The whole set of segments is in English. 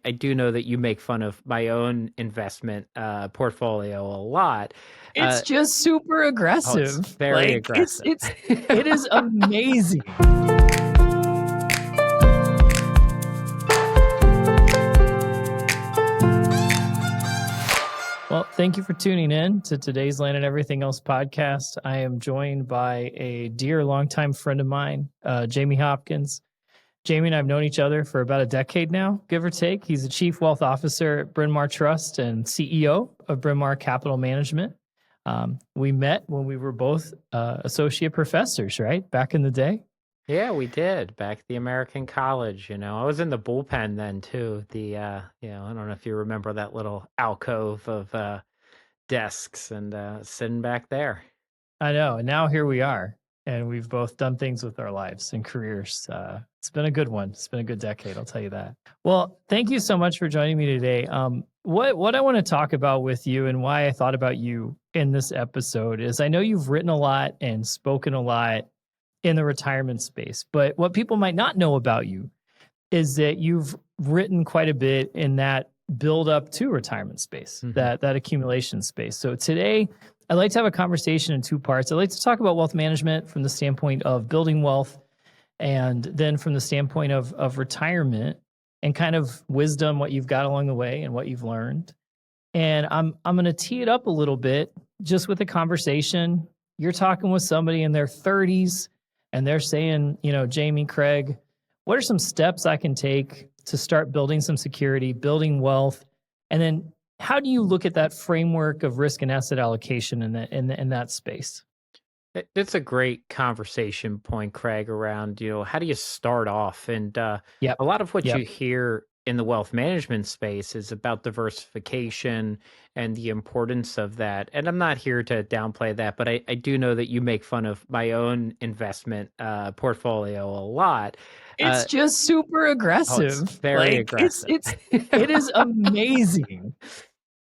I do know that you make fun of my own investment portfolio a lot. It's Uh, just super oh, it's aggressive. very Like aggressive. it is amazing. Well, thank you for tuning in to today's Land and Everything Else podcast. I am joined by a dear longtime friend of mine, Jamie Hopkins. Jamie and I have known each other for about a decade now, give or take. He's the Chief Wealth Officer at Bryn Mawr Trust and CEO of Bryn Mawr Capital Management. We met when we were both associate professors, right? Back in the day. Yeah, we did back at the American College. I was in the bullpen then too. I don't know if you remember that little alcove of desks and sitting back there. I know. And now here we are. And we've both done things with our lives and careers. It's been a good one. It's been a good decade, I'll tell you that. Well, thank you so much for joining me today. What I want to talk about with you and why I thought about you in this episode is I know you've written a lot and spoken a lot in the retirement space, but what people might not know about you is that you've written quite a bit in that build up to retirement space, that accumulation space. So today, I'd like to have a conversation in two parts. I'd like to talk about wealth management from the standpoint of building wealth, and then from the standpoint of retirement and kind of wisdom, what you've got along the way and what you've learned. And I'm going to tee it up a little bit just with a conversation. You're talking with somebody in their 30s and they're saying, Jamie, Craig, what are some steps I can take to start building some security, building wealth? And then how do you look at that framework of risk and asset allocation in that space? It's a great conversation point, Craig, around, how do you start off? And a lot of what you hear in the wealth management space is about diversification and the importance of that. And I'm not here to downplay that, but I do know that you make fun of my own investment portfolio a lot. It's just super aggressive. It's very aggressive. It is amazing.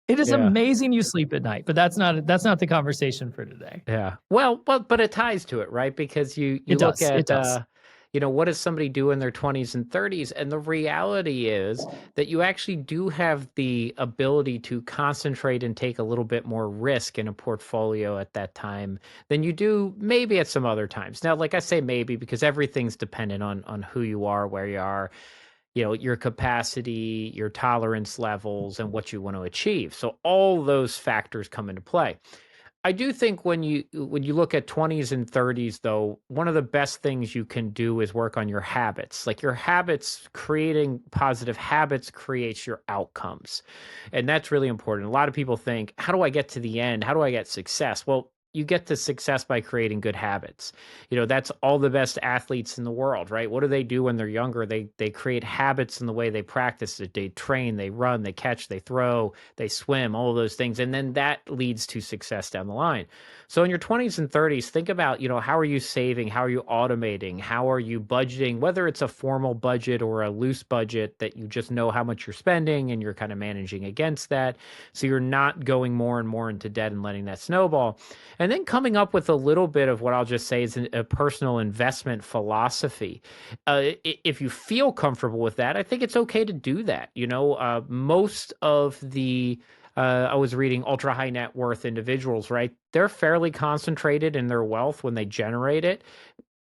It is amazing you sleep at night, but that's not the conversation for today. Yeah. Well, but it ties to it, right? Because you look at what does somebody do in their 20s and 30s? And the reality is that you actually do have the ability to concentrate and take a little bit more risk in a portfolio at that time than you do maybe at some other times. Now, like I say maybe because everything's dependent on who you are, where you are, your capacity, your tolerance levels, and what you want to achieve. So all those factors come into play. I do think when you look at 20s and 30s, though, one of the best things you can do is work on your habits. Like your habits, creating positive habits creates your outcomes. And that's really important. A lot of people think, how do I get to the end? How do I get success? Well, you get to success by creating good habits. That's all the best athletes in the world, right? What do they do when they're younger? They create habits in the way they practice it. They train, they run, they catch, they throw, they swim, all of those things. And then that leads to success down the line. So in your 20s and 30s, think about, how are you saving? How are you automating? How are you budgeting? Whether it's a formal budget or a loose budget that you just know how much you're spending and you're kind of managing against that. So you're not going more and more into debt and letting that snowball. And then coming up with a little bit of what I'll just say is a personal investment philosophy. If you feel comfortable with that, I think it's okay to do that. Most of the I was reading ultra high net worth individuals, right? They're fairly concentrated in their wealth when they generate it.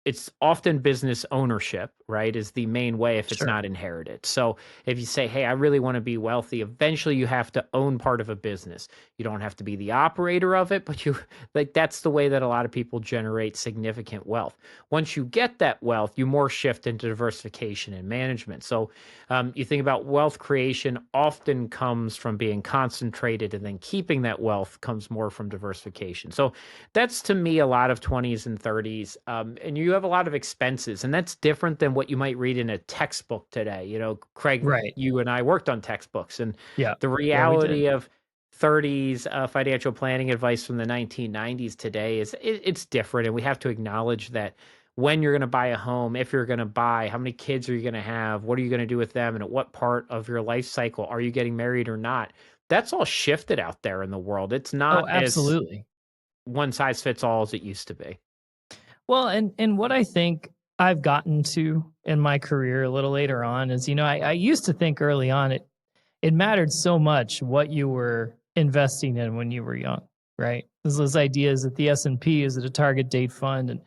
It's often business ownership, right, is the main way if it's not inherited. So if you say, hey, I really want to be wealthy, eventually you have to own part of a business. You don't have to be the operator of it, but that's the way that a lot of people generate significant wealth. Once you get that wealth, you more shift into diversification and management. So you think about wealth creation often comes from being concentrated, and then keeping that wealth comes more from diversification. So that's, to me, a lot of 20s and 30s. And you have a lot of expenses, and that's different than what you might read in a textbook today. Craig, right, you and I worked on textbooks, and the reality of 30s financial planning advice from the 1990s today is it's different. And we have to acknowledge that when you're going to buy a home, if you're going to buy, how many kids are you going to have? What are you going to do with them? And at what part of your life cycle are you getting married or not? That's all shifted out there in the world. It's not absolutely as one size fits all as it used to be. Well, and what I think I've gotten to in my career a little later on is, I used to think early on it mattered so much what you were investing in when you were young, right? There's those ideas that the S&P is at a target date fund. And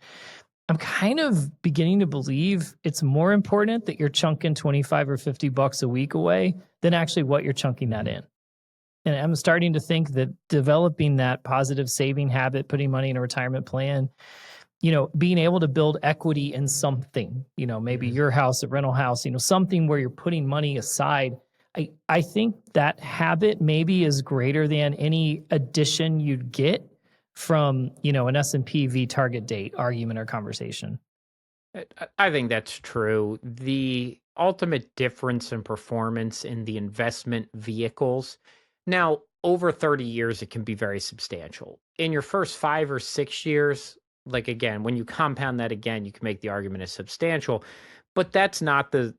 I'm kind of beginning to believe it's more important that you're chunking 25 or $50 a week away than actually what you're chunking that in. And I'm starting to think that developing that positive saving habit, putting money in a retirement plan, being able to build equity in something, maybe your house, a rental house, something where you're putting money aside. I think that habit maybe is greater than any addition you'd get from, an S&P v target date argument or conversation. I think that's true. The ultimate difference in performance in the investment vehicles. Now, over 30 years, it can be very substantial. In your first 5 or 6 years, like again, when you compound that again, you can make the argument as substantial, but that's not the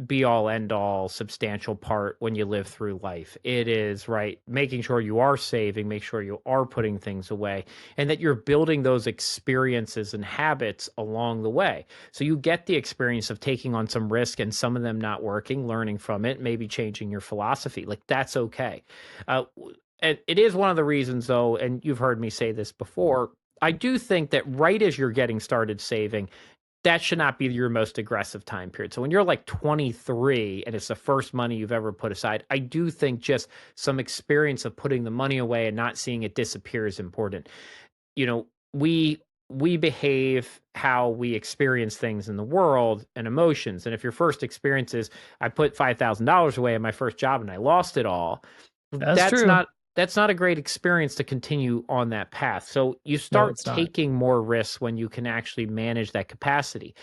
be all end all substantial part when you live through life. It is, right, making sure you are saving, make sure you are putting things away, and that you're building those experiences and habits along the way. So you get the experience of taking on some risk and some of them not working, learning from it, maybe changing your philosophy. Like that's okay. And it is one of the reasons though, and you've heard me say this before, I do think that right as you're getting started saving, that should not be your most aggressive time period. So when you're like 23 and it's the first money you've ever put aside, I do think just some experience of putting the money away and not seeing it disappear is important. We behave how we experience things in the world and emotions. And if your first experience is I put $5,000 away in my first job and I lost it all, that's true. That's not a great experience to continue on that path. So you start taking more risks when you can actually manage that capacity.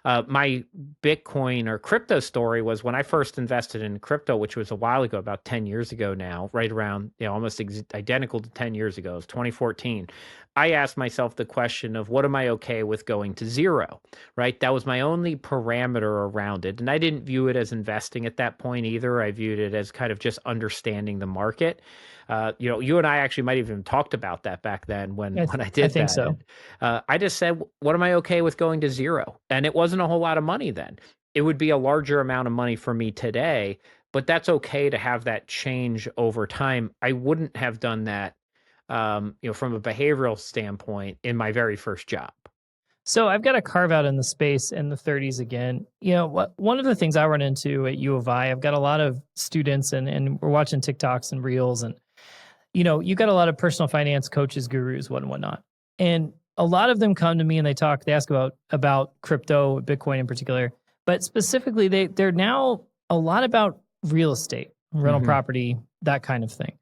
My Bitcoin or crypto story was when I first invested in crypto, which was a while ago, about 10 years ago now, right around, almost identical to 10 years ago. It was 2014. I asked myself the question of what am I okay with going to zero, right? That was my only parameter around it. And I didn't view it as investing at that point either. I viewed it as kind of just understanding the market. You and I actually might have even talked about that back then when I did that. I think so. I just said, what am I okay with going to zero? And it wasn't a whole lot of money then. It would be a larger amount of money for me today, but that's okay to have that change over time. I wouldn't have done that, from a behavioral standpoint in my very first job. So I've got a carve out in the space in the 30s again. One of the things I run into at U of I, I've got a lot of students and we're watching TikToks and Reels and, you got a lot of personal finance coaches, gurus, whatnot. And a lot of them come to me and they ask about crypto, Bitcoin in particular, but specifically they're now a lot about real estate, rental property, that kind of thing.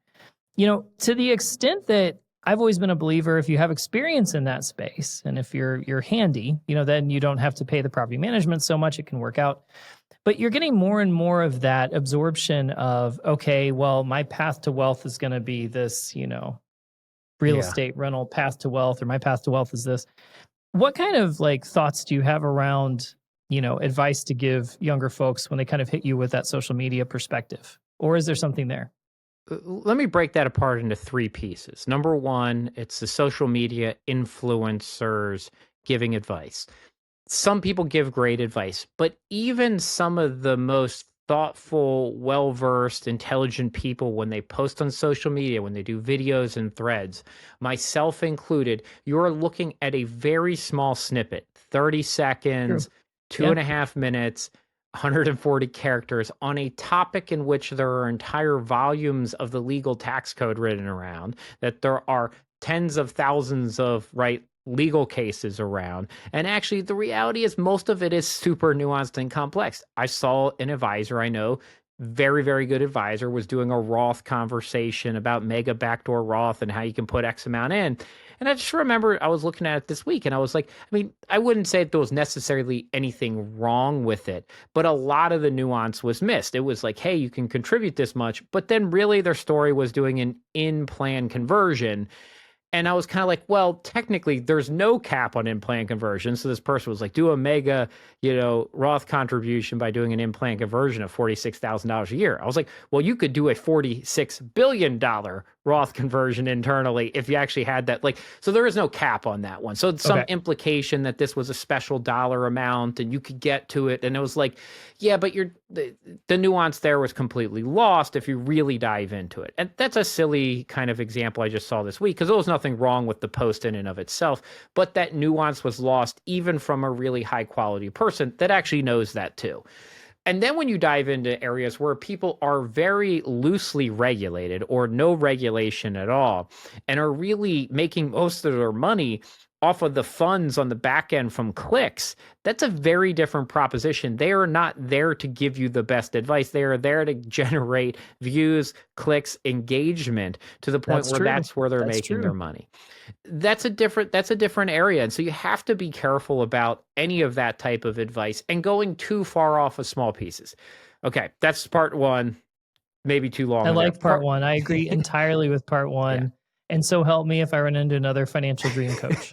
To the extent that I've always been a believer, if you have experience in that space and if you're handy, then you don't have to pay the property management so much, it can work out. But you're getting more and more of that absorption of, okay, well, my path to wealth is going to be this, real estate rental path to wealth, or my path to wealth is this. What kind of thoughts do you have around, advice to give younger folks when they kind of hit you with that social media perspective? Or is there something there? Let me break that apart into 3 pieces. Number 1, it's the social media influencers giving advice. Some people give great advice, but even some of the most thoughtful, well-versed, intelligent people, when they post on social media, when they do videos and threads, myself included, you're looking at a very small snippet, 30 seconds, True. 2.5 minutes, 140 characters on a topic in which there are entire volumes of the legal tax code written around, that there are tens of thousands of legal cases around. And actually, the reality is most of it is super nuanced and complex. I saw an advisor I know, very, very good advisor, was doing a Roth conversation about mega backdoor Roth and how you can put X amount in. And I just remember I was looking at it this week and I was like, I wouldn't say that there was necessarily anything wrong with it, but a lot of the nuance was missed. It was like, hey, you can contribute this much, but then really their story was doing an in-plan conversion. And I was kind of like, well, technically there's no cap on in-plan conversion. So this person was like, do a mega, Roth contribution by doing an in-plan conversion of $46,000 a year. I was like, well, you could do a $46 billion Roth conversion internally if you actually had that. Like, so there is no cap on that one. So some implication that this was a special dollar amount and you could get to it. And it was like, yeah, but the nuance there was completely lost if you really dive into it. And that's a silly kind of example I just saw this week, because there was nothing wrong with the post in and of itself, but that nuance was lost even from a really high quality person that actually knows that too. And then when you dive into areas where people are very loosely regulated or no regulation at all, and are really making most of their money off of the funds on the back end from clicks, that's a very different proposition. They are not there to give you the best advice. They are there to generate views, clicks, engagement to the point where that's where they're making their money. That's a different area. And so you have to be careful about any of that type of advice and going too far off of small pieces. Okay, that's part one. Maybe too long. I like part one. I agree entirely with part one. Yeah. And so help me if I run into another financial dream coach.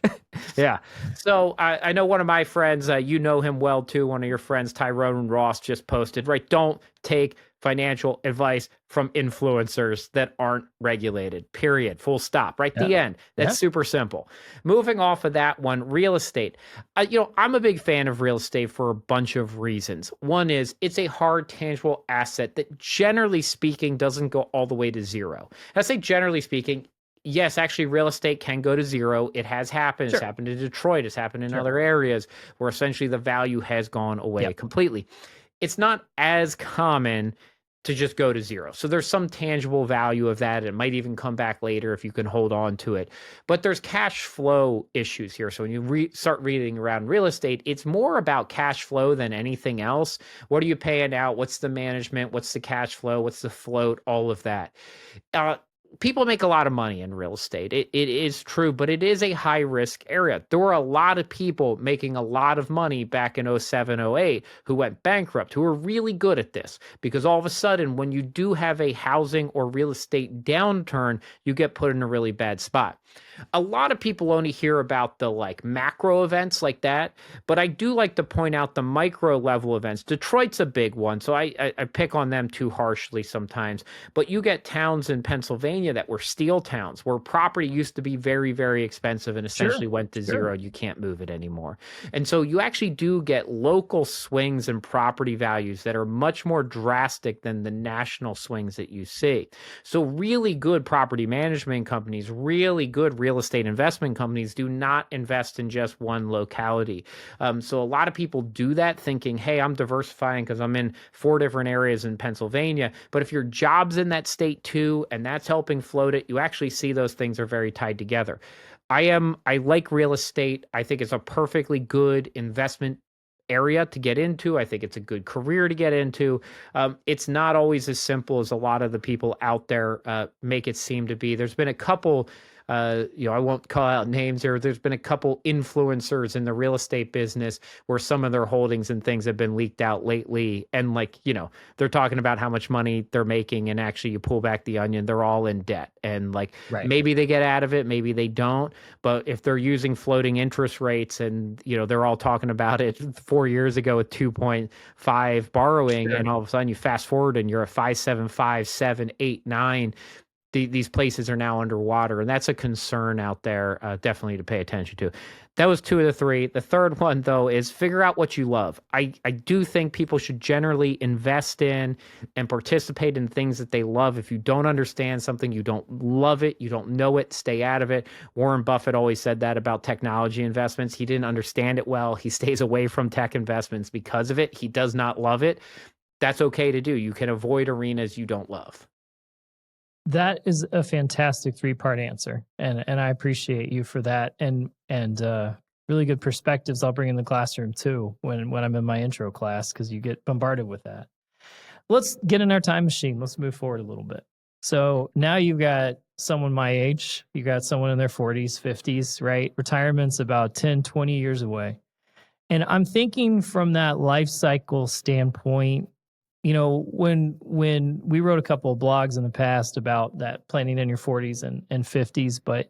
Yeah. So I know one of my friends, you know him well too. One of your friends, Tyrone Ross, just posted, right? Don't take financial advice from influencers that aren't regulated, period. Full stop. Right? The end. That's super simple. Moving off of that one, real estate. I'm a big fan of real estate for a bunch of reasons. One is it's a hard, tangible asset that generally speaking doesn't go all the way to zero. I say generally speaking, yes, actually, real estate can go to zero. It has happened. Sure. It's happened in Detroit. It's happened in other areas where essentially the value has gone away completely. It's not as common to just go to zero. So there's some tangible value of that. It might even come back later if you can hold on to it. But there's cash flow issues here. So when you start reading around real estate, it's more about cash flow than anything else. What are you paying out? What's the management? What's the cash flow? What's the float? All of that. People make a lot of money in real estate. It is true, but it is a high risk area. There were a lot of people making a lot of money back in 07, 08 who went bankrupt, who were really good at this, because all of a sudden, when you do have a housing or real estate downturn, you get put in a really bad spot. A lot of people only hear about the macro events like that, but I do like to point out the micro level events. Detroit's a big one, so I pick on them too harshly sometimes, but you get towns in Pennsylvania that were steel towns where property used to be very, very expensive and essentially went to zero. You can't move it anymore. And so you actually do get local swings in property values that are much more drastic than the national swings that you see. So really good property management companies, really good real estate investment companies do not invest in just one locality. So a lot of people do that thinking, hey, I'm diversifying because I'm in 4 different areas in Pennsylvania. But if your job's in that state too, and that's helping float it, you actually see those things are very tied together. I like real estate. I think it's a perfectly good investment area to get into. I think it's a good career to get into. It's not always as simple as a lot of the people out there make it seem to be. There's been a couple I won't call out names here. There's been a couple influencers in the real estate business where some of their holdings and things have been leaked out lately. And they're talking about how much money they're making. And actually you pull back the onion, they're all in debt. And maybe they get out of it, maybe they don't. But if they're using floating interest rates and, they're all talking about it 4 years ago with 2.5 borrowing, and all of a sudden you fast forward and you're at 5.75, 7, 8, 9. These places are now underwater, and that's a concern out there, definitely to pay attention to. That was 2 of the 3. The third one, though, is figure out what you love. I do think people should generally invest in and participate in things that they love. If you don't understand something, you don't love it, you don't know it, stay out of it. Warren Buffett always said that about technology investments. He didn't understand it well. He stays away from tech investments because of it. He does not love it. That's okay to do. You can avoid arenas you don't love. That is a fantastic 3-part answer, and I appreciate you for that, and really good perspectives I'll bring in the classroom too when I'm in my intro class, because you get bombarded with that. Let's get in our time machine. Let's move forward a little bit. So now you've got someone my age, you got someone in their 40s, 50s, right? Retirement's about 10, 20 years away. And I'm thinking from that life cycle standpoint, when we wrote a couple of blogs in the past about that planning in your 40s and 50s, but,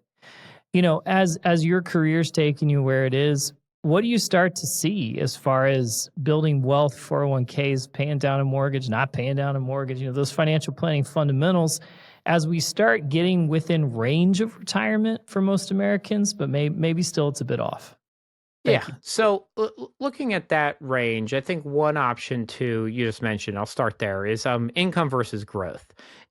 as your career's taking you where it is, what do you start to see as far as building wealth, 401ks, paying down a mortgage, not paying down a mortgage, those financial planning fundamentals as we start getting within range of retirement for most Americans, but maybe still it's a bit off? Yeah. Thank you. So looking at that range, I think one option to you just mentioned, I'll start there, is income versus growth.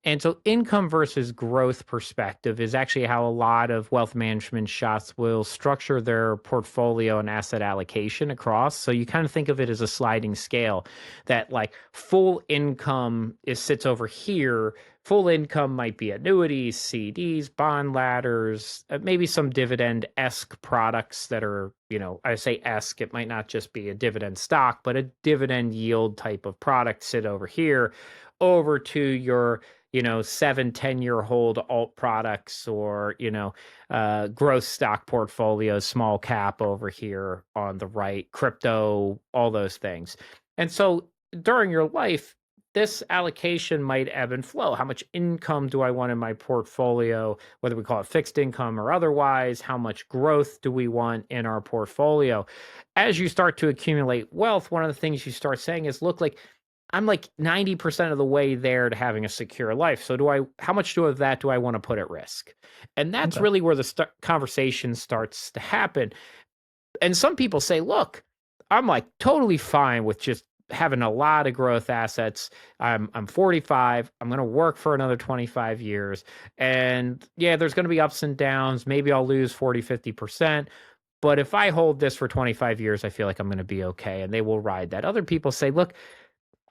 And so income versus growth perspective is actually how a lot of wealth management shops will structure their portfolio and asset allocation across. So you kind of think of it as a sliding scale that like full income sits over here. Full income might be annuities, CDs, bond ladders, maybe some dividend-esque products that are, I say esque, it might not just be a dividend stock, but a dividend yield type of product sit over here, over to your, 7-10 year hold alt products or, growth stock portfolios, small cap over here on the right, crypto, all those things. And so during your life, this allocation might ebb and flow. How much income do I want in my portfolio, whether we call it fixed income or otherwise? How much growth do we want in our portfolio? As you start to accumulate wealth, one of the things you start saying is, look, like I'm like 90% of the way there to having a secure life. So how much of that do I want to put at risk? And that's Okay. really where the conversation starts to happen. And some people say, look, I'm like totally fine with just having a lot of growth assets. I'm 45. I'm going to work for another 25 years. And yeah, there's going to be ups and downs. Maybe I'll lose 40, 50%. But if I hold this for 25 years, I feel like I'm going to be okay. And they will ride that. Other people say, look,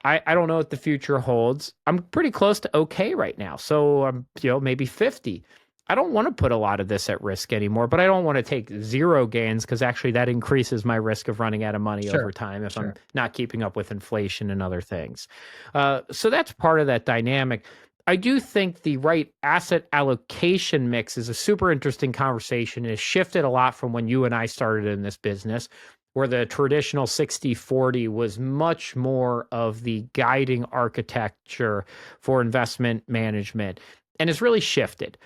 I don't know what the future holds. I'm pretty close to okay right now. So I'm, maybe 50. I don't want to put a lot of this at risk anymore, but I don't want to take zero gains because actually that increases my risk of running out of money over time if I'm not keeping up with inflation and other things. So that's part of that dynamic. I do think the right asset allocation mix is a super interesting conversation. It has shifted a lot from when you and I started in this business, where the traditional 60-40 was much more of the guiding architecture for investment management. And it's really shifted.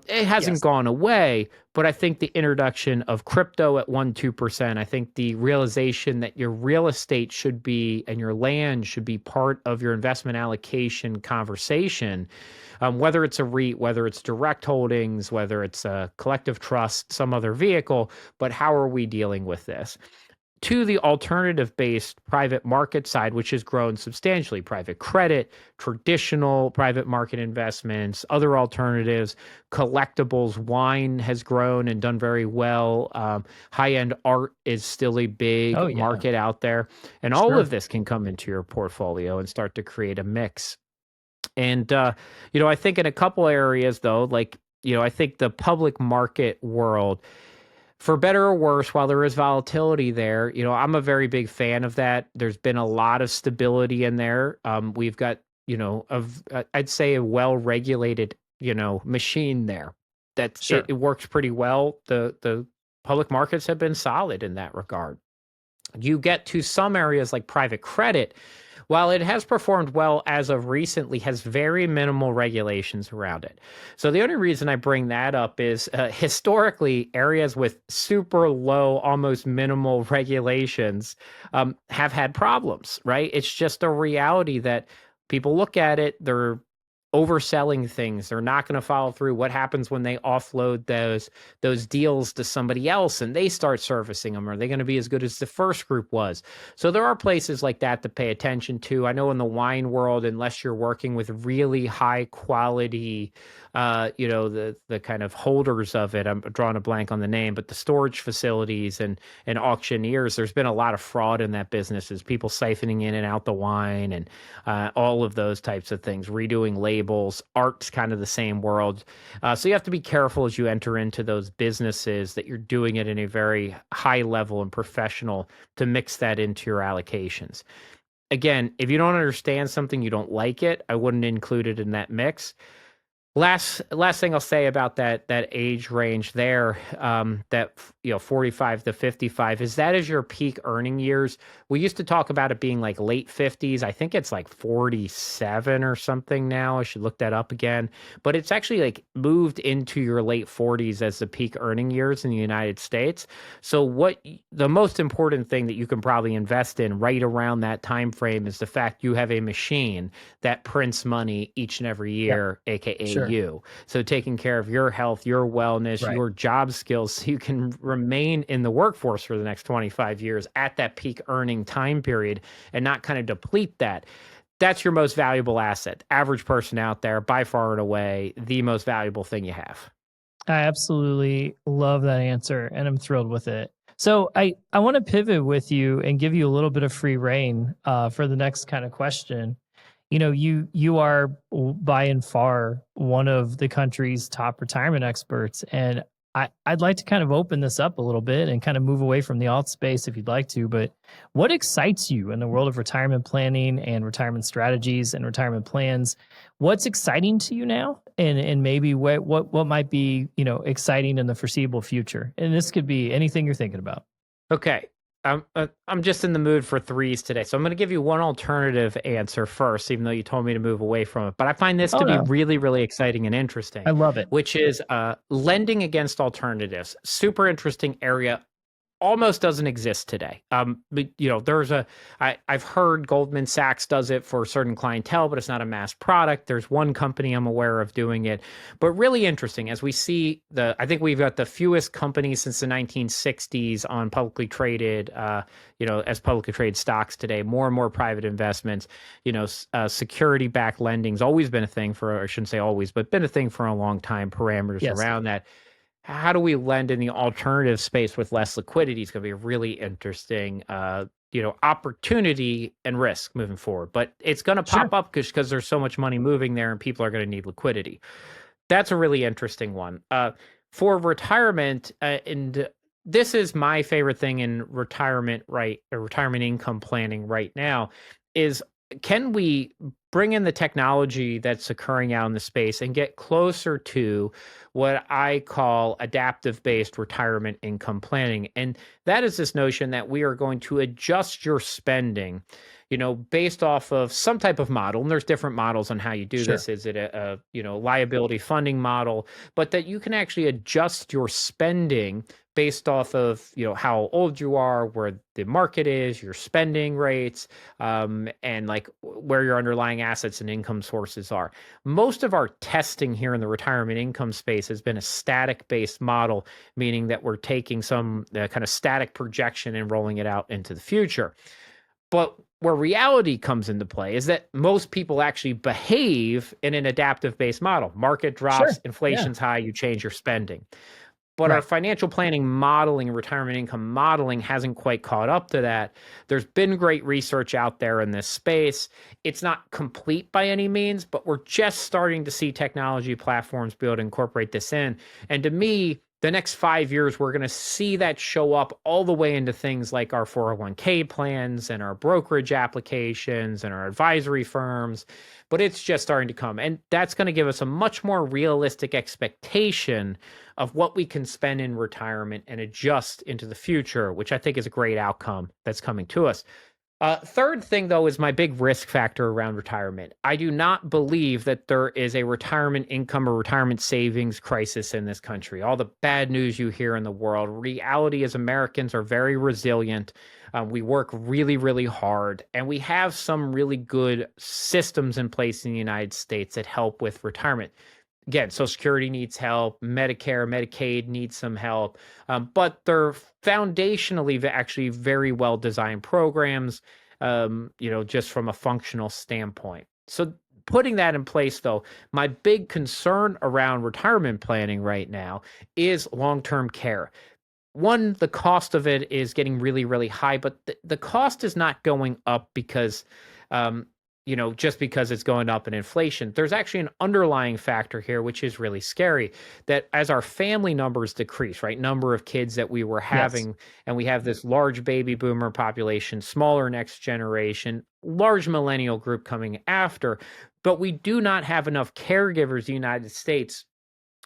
It hasn't gone away, but I think the introduction of crypto at 1-2%, I think the realization that your real estate should be and your land should be part of your investment allocation conversation, whether it's a REIT, whether it's direct holdings, whether it's a collective trust, some other vehicle, but how are we dealing with this? To the alternative-based private market side, which has grown substantially, private credit, traditional private market investments, other alternatives, collectibles, wine has grown and done very well. High-end art is still a big market out there. And all of this can come into your portfolio and start to create a mix. And, I think in a couple areas, though, I think the public market world, for better or worse, while there is volatility there, I'm a very big fan of that. There's been a lot of stability in there. We've got, I'd say a well-regulated, machine there. It works pretty well. The public markets have been solid in that regard. You get to some areas like private credit, while it has performed well as of recently, has very minimal regulations around it. So the only reason I bring that up is historically, areas with super low, almost minimal regulations have had problems, right? It's just a reality that people look at it, they're overselling things. They're not going to follow through. What happens when they offload those deals to somebody else and they start servicing them? Are they going to be as good as the first group was? So there are places like that to pay attention to. I know in the wine world, unless you're working with really high quality, the kind of holders of it, I'm drawing a blank on the name, but the storage facilities and auctioneers, there's been a lot of fraud in that business, as people siphoning in and out the wine and all of those types of things, redoing labels. Art's kind of the same world. So you have to be careful as you enter into those businesses that you're doing it in a very high level and professional to mix that into your allocations. Again, if you don't understand something, you don't like it, I wouldn't include it in that mix. Last thing I'll say about that age range there, that 45 to 55 is that is your peak earning years. We used to talk about it being like late 50s. I think it's like 47 or something now. I should look that up again. But it's actually like moved into your late 40s as the peak earning years in the United States. So the most important thing that you can probably invest in right around that time frame is the fact you have a machine that prints money each and every year, aka Sure. you. So taking care of your health, your wellness, Right. your job skills, so you can remain in the workforce for the next 25 years at that peak earning time period and not kind of deplete that. That's your most valuable asset. Average person out there, by far and away, the most valuable thing you have. I absolutely love that answer, and I'm thrilled with it. So I want to pivot with you and give you a little bit of free reign for the next kind of question. You are by and far one of the country's top retirement experts, and I'd like to kind of open this up a little bit and kind of move away from the alt space if you'd like to. But what excites you in the world of retirement planning and retirement strategies and retirement plans? What's exciting to you now, and maybe what might be exciting in the foreseeable future? And this could be anything you're thinking about. Okay. I'm just in the mood for threes today. So I'm going to give you one alternative answer first, even though you told me to move away from it. But I find this to be really, really exciting and interesting. I love it. Which is lending against alternatives. Super interesting area. Almost doesn't exist today. But I've heard Goldman Sachs does it for certain clientele, but it's not a mass product. There's one company I'm aware of doing it, but really interesting as we see I think we've got the fewest companies since the 1960s on publicly traded, as publicly traded stocks today, more and more private investments, security-backed lending's always been a thing I shouldn't say always, but been a thing for a long time, parameters around that. How do we lend in the alternative space with less liquidity? It's going to be a really interesting, opportunity and risk moving forward. But it's going to pop up because there's so much money moving there and people are going to need liquidity. That's a really interesting one. For retirement, and this is my favorite thing in retirement, right? Or retirement income planning right now is, can we bring in the technology that's occurring out in the space and get closer to what I call adaptive-based retirement income planning? And that is this notion that we are going to adjust your spending, based off of some type of model. And there's different models on how you do this. Is it a liability funding model? But that you can actually adjust your spending based off of how old you are, where the market is, your spending rates, and like where your underlying assets and income sources are. Most of our testing here in the retirement income space has been a static based model, meaning that we're taking some kind of static projection and rolling it out into the future. But where reality comes into play is that most people actually behave in an adaptive based model. Market drops, inflation's high, you change your spending. But our financial planning modeling and retirement income modeling hasn't quite caught up to that. There's been great research out there in this space. It's not complete by any means, but we're just starting to see technology platforms be able to incorporate this in. And to me, the next 5 years, we're going to see that show up all the way into things like our 401k plans and our brokerage applications and our advisory firms. But it's just starting to come. And that's going to give us a much more realistic expectation of what we can spend in retirement and adjust into the future, which I think is a great outcome that's coming to us. Third thing, though, is my big risk factor around retirement. I do not believe that there is a retirement income or retirement savings crisis in this country. All the bad news you hear in the world, reality is Americans are very resilient. We work really, really hard, and we have some really good systems in place in the United States that help with retirement. Again, Social Security needs help, Medicare, Medicaid needs some help, but they're foundationally actually very well designed programs, just from a functional standpoint. So putting that in place, though, my big concern around retirement planning right now is long-term care. One, the cost of it is getting really, really high, but the cost is not going up because just because it's going up in inflation. There's actually an underlying factor here, which is really scary, that as our family numbers decrease, right, number of kids that we were having, and we have this large baby boomer population, smaller next generation, large millennial group coming after, but we do not have enough caregivers in the United States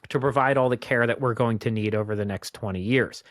to provide all the care that we're going to need over the next 20 years.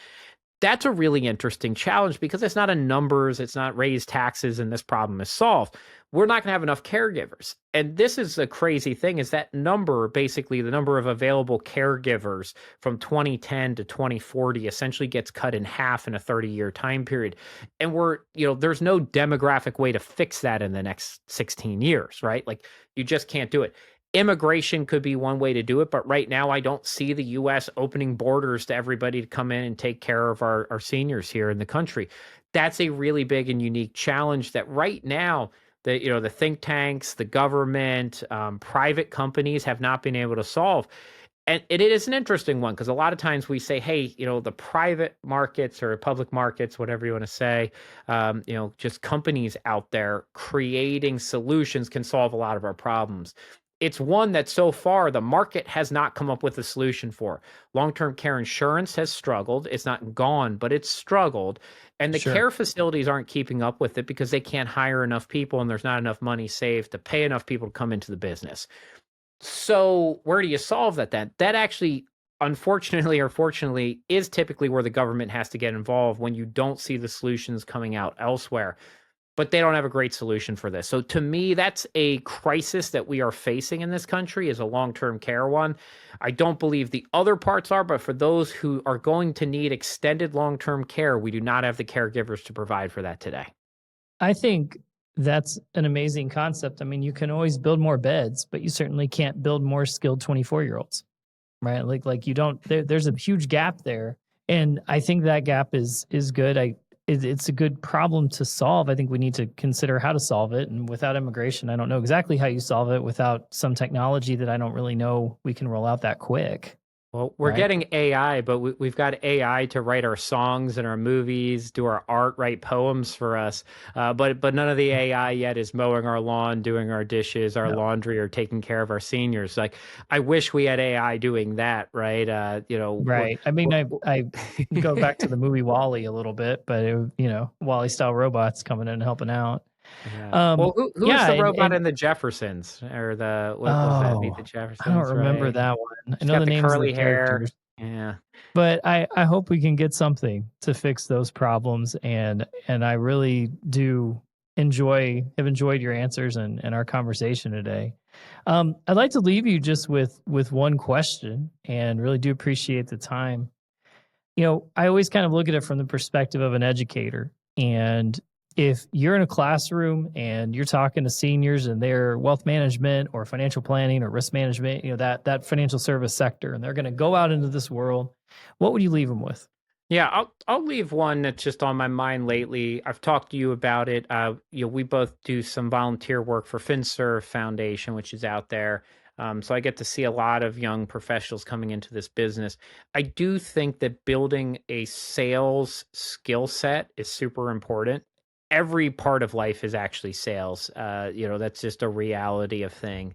That's a really interesting challenge because it's not a numbers, it's not raise taxes and this problem is solved. We're not going to have enough caregivers. And this is a crazy thing, is that number, basically the number of available caregivers from 2010 to 2040 essentially gets cut in half in a 30-year time period. And there's no demographic way to fix that in the next 16 years, right? Like, you just can't do it. Immigration could be one way to do it, but right now I don't see the U.S. opening borders to everybody to come in and take care of our seniors here in the country. That's a really big and unique challenge that right now the think tanks, the government, private companies have not been able to solve. And it is an interesting one because a lot of times we say, hey, the private markets or public markets, whatever you want to say, just companies out there creating solutions can solve a lot of our problems. It's one that so far the market has not come up with a solution for. Long-term care insurance has struggled. It's not gone, but it's struggled. And the care facilities aren't keeping up with it because they can't hire enough people and there's not enough money saved to pay enough people to come into the business. So where do you solve that then? That actually, unfortunately or fortunately, is typically where the government has to get involved when you don't see the solutions coming out elsewhere. But they don't have a great solution for this. So to me, that's a crisis that we are facing in this country, is a long-term care one. I don't believe the other parts are, but for those who are going to need extended long-term care, we do not have the caregivers to provide for that today. I think that's an amazing concept. I mean, you can always build more beds, but you certainly can't build more skilled 24-year-olds, right? Like you don't, there's a huge gap there. And I think that gap is good. It's a good problem to solve. I think we need to consider how to solve it. And without immigration, I don't know exactly how you solve it without some technology that I don't really know we can roll out that quick. Well, we're getting AI, but we've got AI to write our songs and our movies, do our art, write poems for us. But none of the AI yet is mowing our lawn, doing our dishes, our laundry, or taking care of our seniors. Like, I wish we had AI doing that, right? Right. I mean, I go back to the movie WALL-E a little bit, but WALL-E style robots coming in and helping out. Yeah. Well, who was the robot in the Jeffersons, or what was that? Meet the Jeffersons. I don't remember that one. She's I know got the names of curly the hair. characters. Yeah. But I hope we can get something to fix those problems, and I really have enjoyed your answers and our conversation today. I'd like to leave you just with one question, and really do appreciate the time. I always kind of look at it from the perspective of an educator, and if you're in a classroom and you're talking to seniors and their wealth management or financial planning or risk management, that financial service sector, and they're going to go out into this world, what would you leave them with? Yeah, I'll leave one that's just on my mind lately. I've talked to you about it. We both do some volunteer work for FinServe Foundation, which is out there. So I get to see a lot of young professionals coming into this business. I do think that building a sales skill set is super important. Every part of life is actually sales. That's just a reality of thing.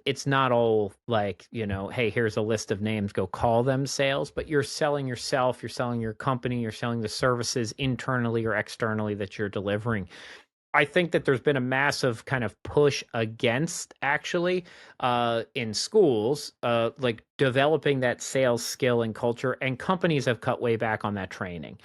It's not all like, hey, here's a list of names, go call them sales, but you're selling yourself, you're selling your company, you're selling the services internally or externally that you're delivering. I think that there's been a massive kind of push against actually in schools, like developing that sales skill and culture, and companies have cut way back on that training.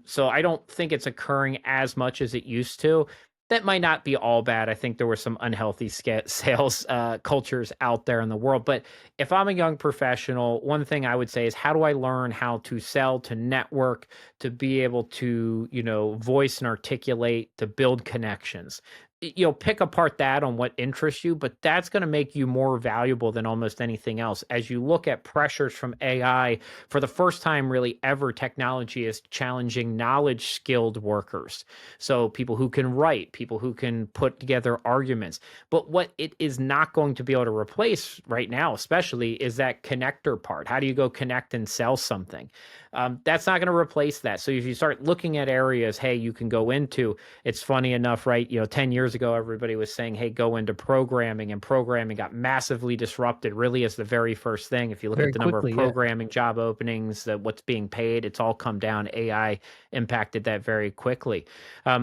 So I don't think it's occurring as much as it used to. That might not be all bad. I think there were some unhealthy sales cultures out there in the world. But if I'm a young professional, one thing I would say is, how do I learn how to sell, to network, to be able to, voice and articulate, to build connections? Pick apart that on what interests you, but that's going to make you more valuable than almost anything else. As you look at pressures from AI, for the first time really ever, technology is challenging knowledge skilled workers. So people who can write, people who can put together arguments. But what it is not going to be able to replace right now, especially, is that connector part. How do you go connect and sell something? That's not going to replace that. So if you start looking at areas, hey, you can go into, it's funny enough, right? 10 years years ago, everybody was saying, hey, go into programming, and programming got massively disrupted really as the very first thing. If you look Very at the number of quickly, programming job openings, what's being paid, it's all come down. AI impacted that very quickly.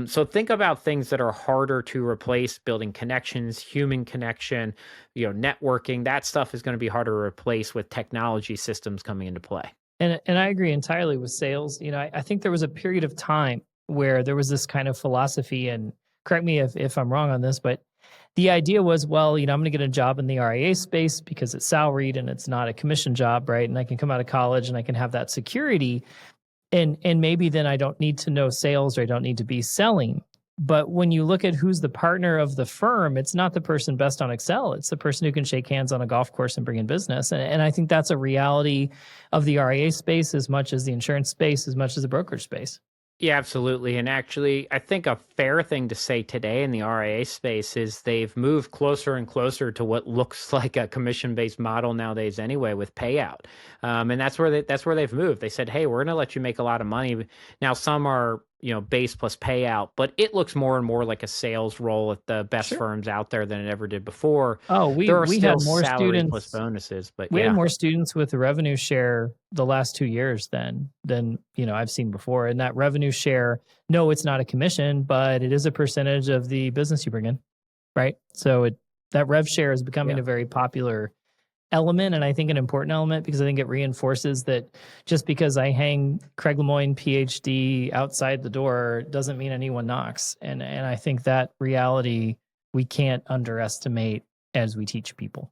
So think about things that are harder to replace: building connections, human connection, networking. That stuff is going to be harder to replace with technology systems coming into play. And I agree entirely with sales. I think there was a period of time where there was this kind of philosophy, and correct me if I'm wrong on this, but the idea was, well, I'm going to get a job in the RIA space because it's salaried and it's not a commission job, right? And I can come out of college and I can have that security. And maybe then I don't need to know sales, or I don't need to be selling. But when you look at who's the partner of the firm, it's not the person best on Excel. It's the person who can shake hands on a golf course and bring in business. And I think that's a reality of the RIA space as much as the insurance space, as much as the brokerage space. Yeah, absolutely. And actually, I think a fair thing to say today in the RIA space is they've moved closer and closer to what looks like a commission-based model nowadays anyway, with payout. And that's where they've moved. They said, hey, we're going to let you make a lot of money. Now, some are base plus payout, but it looks more and more like a sales role at the best firms out there than it ever did before. Oh, we had more students plus bonuses, but we had more students with the revenue share the last 2 years than I've seen before. And that revenue share, no, it's not a commission, but it is a percentage of the business you bring in, right? So that rev share is becoming a very popular element, and I think an important element, because I think it reinforces that just because I hang Craig Lemoyne PhD outside the door doesn't mean anyone knocks. And I think that reality we can't underestimate as we teach people.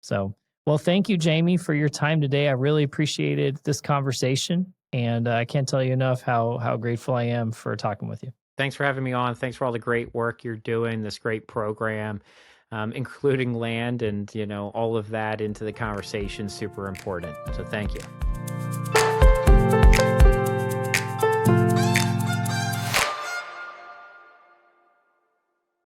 So, well, thank you, Jamie, for your time today. I really appreciated this conversation, and I can't tell you enough how grateful I am for talking with you. Thanks for having me on. Thanks for all the great work you're doing, this great program. Including land and, all of that into the conversation, super important. So thank you.